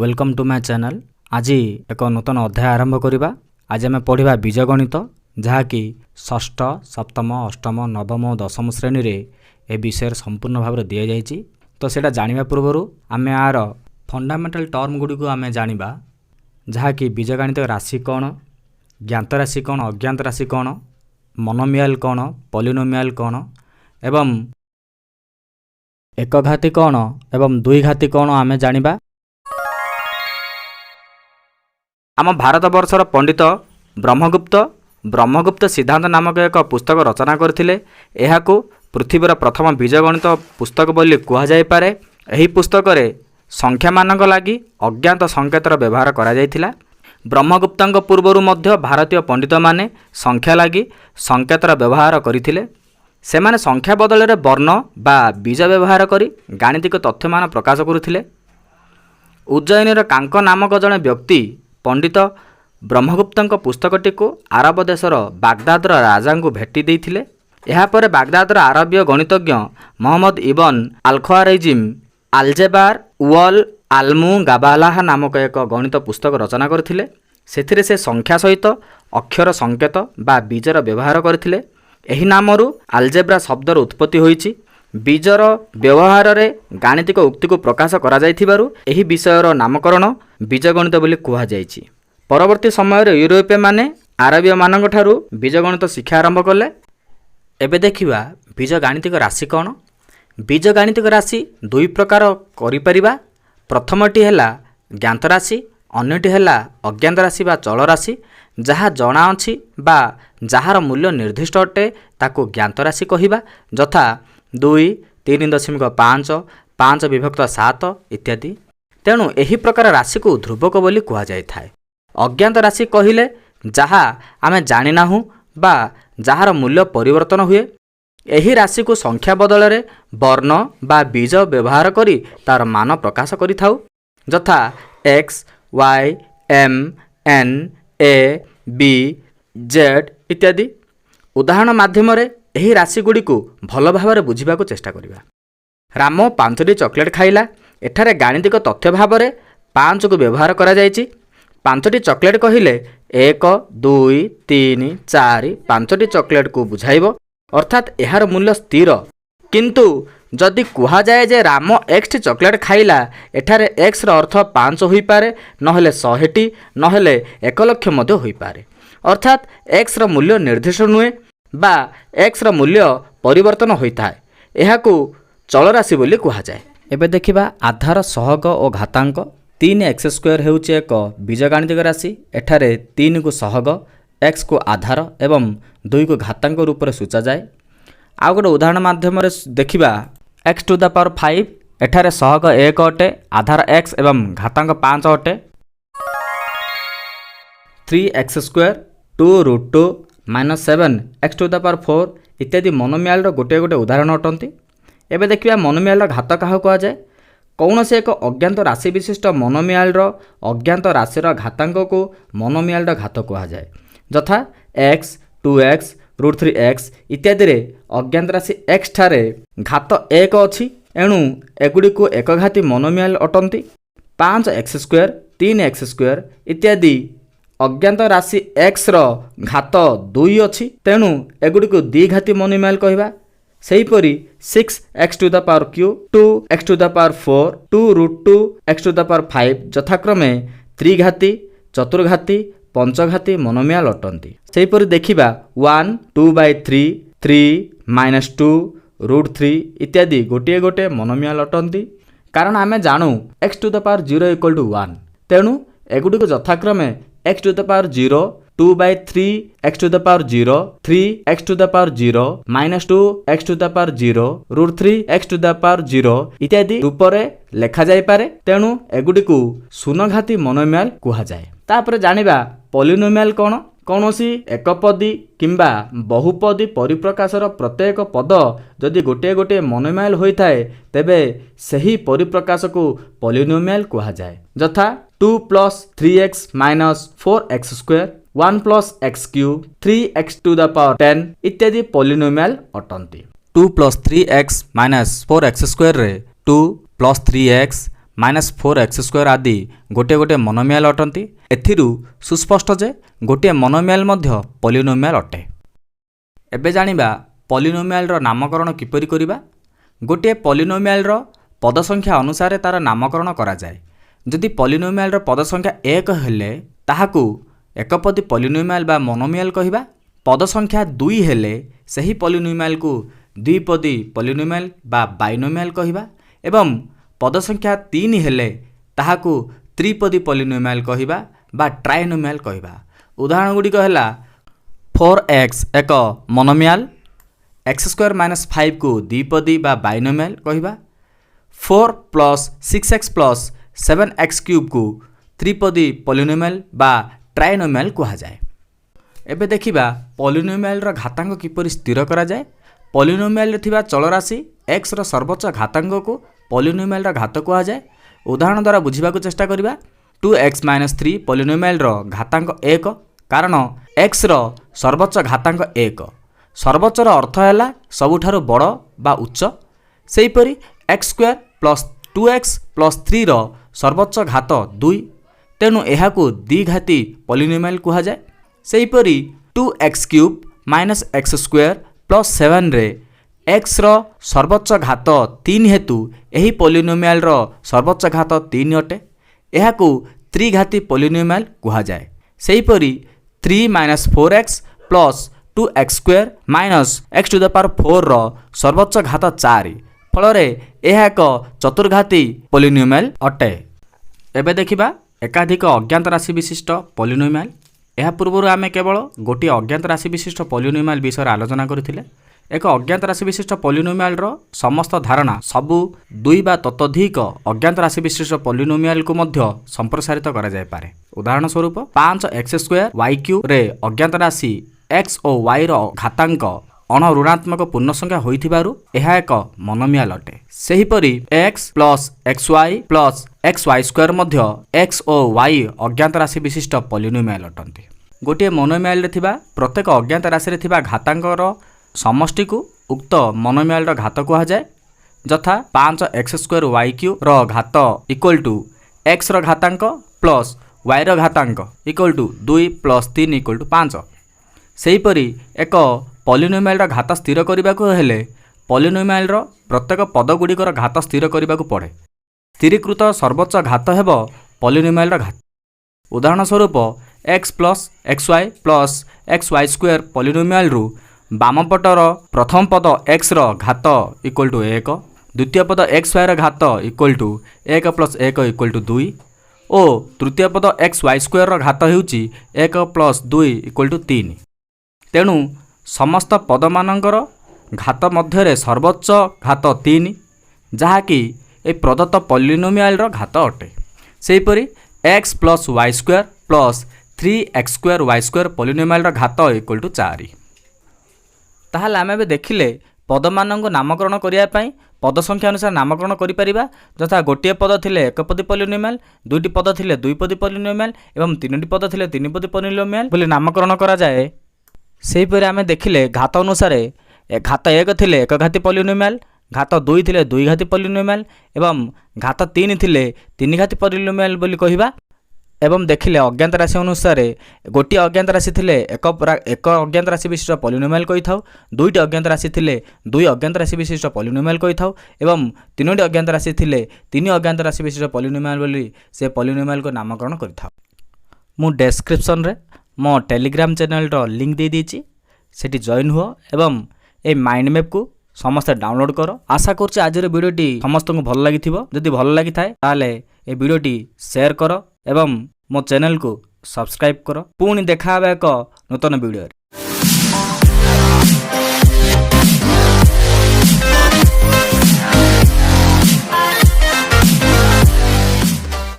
Welcome to my channel. आज एक नूतन अध्याय आरंभ करवा। आज आम पढ़ा बीजगणित जहाँकि षष्ठ सप्तम अष्टम नवम और दशम श्रेणी रे ए विषय संपूर्ण भाव में दि जाइए। तो सेटा जानिबा पूर्व आम यार फंडामेंटल टर्म गुड़ी को आम जानिबा जहाँकि बीजगणित राशि कौन, ज्ञात राशि कौन, अज्ञात राशि कौन, मोनोमियल कौन, पॉलिनोमियल कौन एवं एक घाती कौन एवं दुई घाती कौन आम जानिबा। आम भारत वर्षर पंडित ब्रह्मगुप्त सिद्धांत नामक एक पुस्तक रचना करथिले। एहाकू पृथ्वीर प्रथम बीजगणित पुस्तक बोली कुहा जाय पारे। एही पुस्तक रे संख्या मानक लागि अज्ञात संकेतर व्यवहार करा जायथिला। ब्रह्मगुप्तଙ୍କ पूर्वरु मध्य भारतीय पंडित माने संख्या लागि संकेतर व्यवहार करिथिले। सेमाने संख्या बदल रे वर्ण बा बीज व्यवहार करी गाणितिक तथ्यमान प्रकाश करुथिले। उज्जयिनीर कांक नामक जणे व्यक्ति पंडित ब्रह्मगुप्तଙ୍କ पुस्तकटी को आरब देशर बागदादर राजा को भेटी देइथिले। एहा परे बागदादर आरबीय गणितज्ञ मोहम्मद इबन अल-ख्वारिज्म अलजेबार उल आलमु गाबालाह नामक एक गणित पुस्तक रचना करथिले। सेथिरे से संख्या सहित अक्षर संकेत बा बीजर व्यवहार करथिले। एही नामरू अलजेब्रा शब्दर उत्पत्ति होईछि। बीजर व्यवहार रे गाणितिक उक्ति को प्रकाश करा जायथिबारु एही विषयर नामकरण बीजगणित बोली कुहा जायछि। परवर्ती समय रे यूरोपीय माने आरबीय मानक ठारू बीजगणित शिक्षा आरंभ कले। एबे देखिबा बीजगाणितिक राशि कौन। बीजगाणितिक राशि दुई प्रकार करि परिबा। प्रथमटी हैला ज्ञात राशि, अन्यटी हैला अज्ञात राशि बा चल राशि। जहाँ जना अछि बा जहार मूल्य निर्दिष्ट अटे ताको ज्ञात राशि कहिबा, यथा 2, 3.5, 5 विभक्त 7 इत्यादि। तेणु एही प्रकार राशि को ध्रुवक बोली कुहा जाय थाए। अज्ञात राशि कहिले जहाँ आमे जानि नाहु बा जहार मूल्य परिवर्तन हुए। एही राशि को संख्या बदल रे वर्ण बा बीज व्यवहार करी तार मान प्रकाश करि थाउ, यथा x, y, m, n, a, b, z इत्यादि। उदाहरण माध्यम रे एही राशि गुडी को भल भाव में बुझा चेष्टा करिबा। राम 5टी चॉकलेट खाइला। एठारे गाणितिक तथ्य भाव में 5 को व्यवहार करा जायछि। 5टी चॉकलेट कहिले 1, 2, 3, 4 5टी चॉकलेट को बुझाइब, अर्थात यार मूल्य स्थिर। किंतु जदि कुहा जाए जे राम x टी चॉकलेट खाइला, एठारे x रो अर्थ 5 होई पारे, नहले 100टी, नहले 1 लाख मध्य होई पारे। अर्थात x रो मूल्य निर्दिष्ट नुहे बा x रो मूल्य परिवर्तन होइथाय। एहाकू चल राशि बोली कुहा जाए। एबे देखिबा आधार सहग और घातांक। 3x² हेउचे एक बीजगाणितिक राशि। एठारे 3 को सहग, x को आधार एवं 2 को घातांक रूप में सूचा जाए। आ गोटे उदाहरण माध्यम देखिबा x⁵। एठारे सहग 1 अटे, आधार x एवं घातांक 5 अटे। 3x² 2√2 -7 x⁴ इत्यादि मोनोमियल गोटे गोटे उदाहरण अटंती। एबे देखिबा मोनोमियल घात क्या कह जाए। कौन से एक अज्ञात राशि विशिष्ट मोनोमियल अज्ञात राशि घातांक को मोनोमियल घात कह जाए, यथा x, 2x, √3x इत्यादि रे अज्ञात राशि x ठारे घात 1 अछि। एणु एगुडी को एक घाती मोनोमियल अटंती। 5x² 3x² इत्यादि अज्ञात राशि x रो घात 2 अछि। तेणु एगुडी को द्विघाती मोनोमियल कहबा। सेहीपरि 6x⁴, 2x⁴, 2√2x⁵ यथाक्रमे त्रिघाती, चतुर्घाती, पंचघाती मोनोमियल अटंती। सेहीपरि देखिबा 1, 2/3, 3, -2, √3 इत्यादि गोटे गोटे मोनोमियल अटंती। कारण आमे जानू x⁴ = 1। तेणु एगुडी को यथाक्रमे x⁴, 2/3 x⁴, 3x⁴, -2x⁴, √3x⁴ इत्यादि रूप रे लेखा जाय पारे। तेणु एगुडी को शून्यघाती मोनोमियल कुहा जाए। तापर जानिबा पॉलिनोमियल कौन। कौनसी एकपदी किंबा बहुपदी परिप्रकाशर प्रत्येक पद जदि गोटे गोटे मोनोमियल होइथाय तेबे सही परिप्रकाश को पॉलिनोमियल कुहा जाए, यथा 2 + 3x - 4x², 1 + x³ 3x⁻10 इत्यादि पॉलिनोमियल अटंती। 2 + 3x - 4x² रे 2 + 3x -4x² आदि गोटे गोटे मोनोमियल अटंती। एथिरु सुस्पष्ट जे गोटे मोनोमियल मध्य पॉलिनोमियल अटे। एबे जानिबा पॉलिनोमियल रो नामकरण किपरि करिबा। गोटे पॉलिनोमियल रो पद संख्या अनुसार तार नामकरण करा जाय। जदि पॉलिनोमियल रो पद संख्या 1 हेले ताहाकू एकपदी पॉलिनोमियल बा मोनोमियल कहिबा। पद संख्या 2 हेले सही पॉलिनोमियल को द्विपदी पॉलिनोमियल बा बाइनोमियल कहिबा एवं पद संख्या 3 हेले ताहाकू त्रिपदी पॉलिनोमियल कहिबा बा ट्राइनोमियल कहिबा। उदाहरण गुडी कहला 4x एक मोनोमियल, x² - 5 को द्विपदी बा बाइनोमियल कहिबा। 4 + 6x + 7x³ को त्रिपदी पॉलिनोमियल बा ट्राइनोमियल कहा जाए। एबे देखिबा पॉलिनोमियल रो घातांक किपरि स्थिर करा जाए। पॉलिनोमियल रे थिबा चलराशि x रो सर्वोच्च घातांक को पॉलिनोमियल रो घात कहा जाए। उदाहरण द्वारा बुझिबा को चेष्टा करिबा। 2x - 3 पॉलिनोमियल रो घातांक 1 कारण x रो सर्वोच्च घातांक 1। सर्वोच्च रो अर्थ हैला सबुठारु बड़ बा उच्च। सेहीपरि x² + 2x + 3 रो सर्वोच्च घात 2 तेणु एहाकू द्विघाती पॉलिनोमियल कहा जाए। सेहीपरि 2x³ - x² + 7 रे x रो सर्वोच्च घात 3 हेतु एही पॉलिनोमियल रो सर्वोच्च घात 3 अटे। एहाकू त्रिघाती पॉलिनोमियल कहा जाए। सेहीपरि 3 - 4x + 2x² - x⁴ रो सर्वोच्च घात 4 फलरे एहा एक चतुर्घाती पॉलिनोमियल अटे। एबे देखिबा एकाधिक अज्ञात राशि विशिष्ट पॉलिनोमियल। यह पूर्व आम केवल गोटे अज्ञात राशि विशिष्ट पॉलिनोमियल विषय आलोचना करथिले। एक अज्ञात राशि विशिष्ट पॉलिनोमियल रो समस्त धारणा सबु 2 बा ततोधिक अज्ञात राशि विशिष्ट पॉलिनोमियल को मध्य संप्रसारित करा जाय पारे। उदाहरण स्वरूप 5x² y³ रे अज्ञात राशि x और y रो घातांक अण ऋणात्मक पूर्ण संख्या होइथिबारु एहा एक मोनोमियल अटे। सेहीपरि x + xy + xy² मध्य x और y अज्ञात राशि विशिष्ट पॉलिनोमियल अटंती। गोटे मोनोमियल रे थिबा प्रत्येक अज्ञात राशि रे थिबा घातांकर समष्टि को उक्त मोनोमियल रो घात कहा जाए। जथा 5x² y³ रो घात = x रो घातांक प्लस y रो घातांक = 2 + 3 = 5। सेहीपरि एक पॉलिनोमियल रो घात स्थिर करबा को हेले पॉलिनोमियल रो प्रत्येक पद गुडीकर घात स्थिर करबा को पड़े। स्थिरीकृत सर्वोच्च घात हेबो पॉलिनोमियल रो घात। उदाहरण स्वरूप x + xy + xy² पॉलिनोमियल रु बाम पटर प्रथम पद x रो घात = 1, द्वितीय पद xy रो घात = 1 + 1 = 2 और तृतीय पद xy² रो घात हेउची 1 + 2 = 3। तेणु समस्त पद मानकर घात मध्य सर्वोच्च घात 3 जहाँकि ए प्रदत्त पॉलिनोमियल रो घात अटे। सेहीपरि x + y² + 3x² y² polynomial रो घात = 4। ताहले आमे बे देखिले पद मानक नामकरण करिया पई पद संख्या अनुसार नामकरण करि परिबा। जथा गोटिए पद थिले एकपदी पॉलिनोमियल, दुईटी पद थिले दुईपदी पॉलिनोमियल एवं तीनोटी पद थिले तीनपदी पॉलिनोमियल बोली नामकरण करा जाए। सेहीपरि आमे देखिले घात अनुसार घात 1 थिले एकघाती पॉलिनोमियल, घात 2 थिले दुईघाती पॉलिनोमियल एवं घात 3 थिले तीनघाती पॉलिनोमियल बोली कहिबा। एवं देखिले अज्ञात राशि अनुसार गोटे अज्ञात राशि थिले एक अज्ञात राशि विशिष्ट पॉलिनोमियल कहि थाउ, दुईटी अज्ञात राशि थिले दुई अज्ञात राशि विशिष्ट पॉलिनोमियल कहि थाउ एवं तीनोटी अज्ञात राशि थिले तीन अज्ञात राशि विशिष्ट पॉलिनोमियल बोली से पॉलिनोमियल को नामकरण करि थाउ। मु डिस्क्रिप्शन रे मो टेलीग्राम चैनल रो लिंक दे दीची, सेठी जॉइन हुओ एवं ए माइंड मैप को समस्त डाउनलोड करो। आशा करछि आज वीडियोटी समस्त को भल लागि थिबो। जदि भल लागि थाए ताले ए वीडियोटी शेयर करो एवं मो चैनल को सब्सक्राइब करो। पुणी देखा एक नूतन वीडियो।